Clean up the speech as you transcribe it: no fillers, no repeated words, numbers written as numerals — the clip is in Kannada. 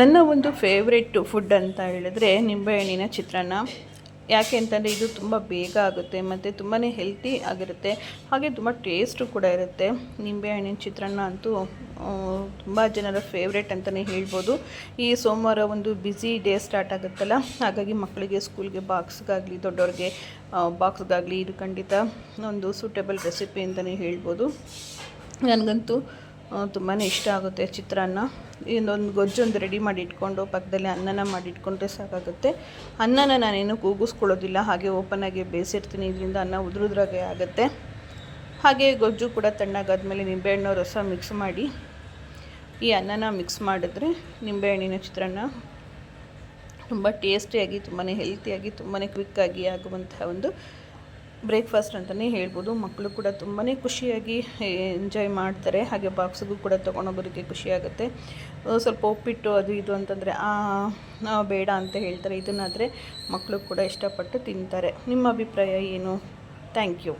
ನನ್ನ ಒಂದು ಫೇವ್ರೆಟ್ ಫುಡ್ ಅಂತ ಹೇಳಿದ್ರೆ ನಿಂಬೆಹಣ್ಣಿನ ಚಿತ್ರಾನ್ನ. ಯಾಕೆ ಅಂತಂದರೆ ಇದು ತುಂಬ ಬೇಗ ಆಗುತ್ತೆ ಮತ್ತು ತುಂಬಾ ಹೆಲ್ತಿ ಆಗಿರುತ್ತೆ, ಹಾಗೆ ತುಂಬ ಟೇಸ್ಟು ಕೂಡ ಇರುತ್ತೆ. ನಿಂಬೆಹಣ್ಣಿನ ಚಿತ್ರಾನ್ನ ಅಂತೂ ತುಂಬ ಜನರ ಫೇವ್ರೆಟ್ ಅಂತಲೇ ಹೇಳ್ಬೋದು. ಈ ಸೋಮವಾರ ಒಂದು ಬ್ಯುಸಿ ಡೇ ಸ್ಟಾರ್ಟ್ ಆಗುತ್ತಲ್ಲ, ಹಾಗಾಗಿ ಮಕ್ಕಳಿಗೆ ಸ್ಕೂಲ್ಗೆ ಬಾಕ್ಸ್ಗಾಗಲಿ ದೊಡ್ಡವ್ರಿಗೆ ಬಾಕ್ಸ್ಗಾಗಲಿ ಇದು ಖಂಡಿತ ಒಂದು ಸೂಟೇಬಲ್ ರೆಸಿಪಿ ಅಂತಲೇ ಹೇಳ್ಬೋದು. ನನಗಂತೂ ತುಂಬಾ ಇಷ್ಟ ಆಗುತ್ತೆ ಚಿತ್ರಾನ್ನ. ಇನ್ನೊಂದು ಗೊಜ್ಜೊಂದು ರೆಡಿ ಮಾಡಿ ಇಟ್ಕೊಂಡು ಪಕ್ಕದಲ್ಲಿ ಅನ್ನನ ಮಾಡಿ ಇಟ್ಕೊಂಡ್ರೆ ಸಾಕಾಗುತ್ತೆ. ಅನ್ನನ ನಾನೇನು ಕೂಗಿಸ್ಕೊಳ್ಳೋದಿಲ್ಲ, ಹಾಗೆ ಓಪನಾಗಿ ಬೇಯಿಸಿರ್ತೀನಿ. ಇದರಿಂದ ಅನ್ನ ಉದುರುದ್ರಾಗೆ ಆಗುತ್ತೆ. ಹಾಗೆ ಗೊಜ್ಜು ಕೂಡ ತಣ್ಣಗಾದ್ಮೇಲೆ ನಿಂಬೆಹಣ್ಣು ರಸ ಮಿಕ್ಸ್ ಮಾಡಿ ಈ ಅನ್ನನ ಮಿಕ್ಸ್ ಮಾಡಿದ್ರೆ ನಿಂಬೆಹಣ್ಣಿನ ಚಿತ್ರಾನ್ನ ತುಂಬ ಟೇಸ್ಟಿಯಾಗಿ, ತುಂಬಾ ಹೆಲ್ತಿಯಾಗಿ, ತುಂಬಾ ಕ್ವಿಕ್ಕಾಗಿ ಆಗುವಂತಹ ಒಂದು ಬ್ರೇಕ್ಫಾಸ್ಟ್ ಅಂತಲೇ ಹೇಳ್ಬೋದು. ಮಕ್ಕಳು ಕೂಡ ತುಂಬಾ ಖುಷಿಯಾಗಿ ಎಂಜಾಯ್ ಮಾಡ್ತಾರೆ. ಹಾಗೆ ಬಾಕ್ಸಿಗೂ ಕೂಡ ತೊಗೊಂಡೋಗೋದಕ್ಕೆ ಖುಷಿಯಾಗುತ್ತೆ. ಸ್ವಲ್ಪ ಉಪ್ಪಿಟ್ಟು ಅದು ಇದು ಅಂತಂದರೆ ಬೇಡ ಅಂತ ಹೇಳ್ತಾರೆ. ಇದನ್ನಾದರೆ ಮಕ್ಕಳು ಕೂಡ ಇಷ್ಟಪಟ್ಟು ತಿಂತಾರೆ. ನಿಮ್ಮ ಅಭಿಪ್ರಾಯ ಏನು? Thank you.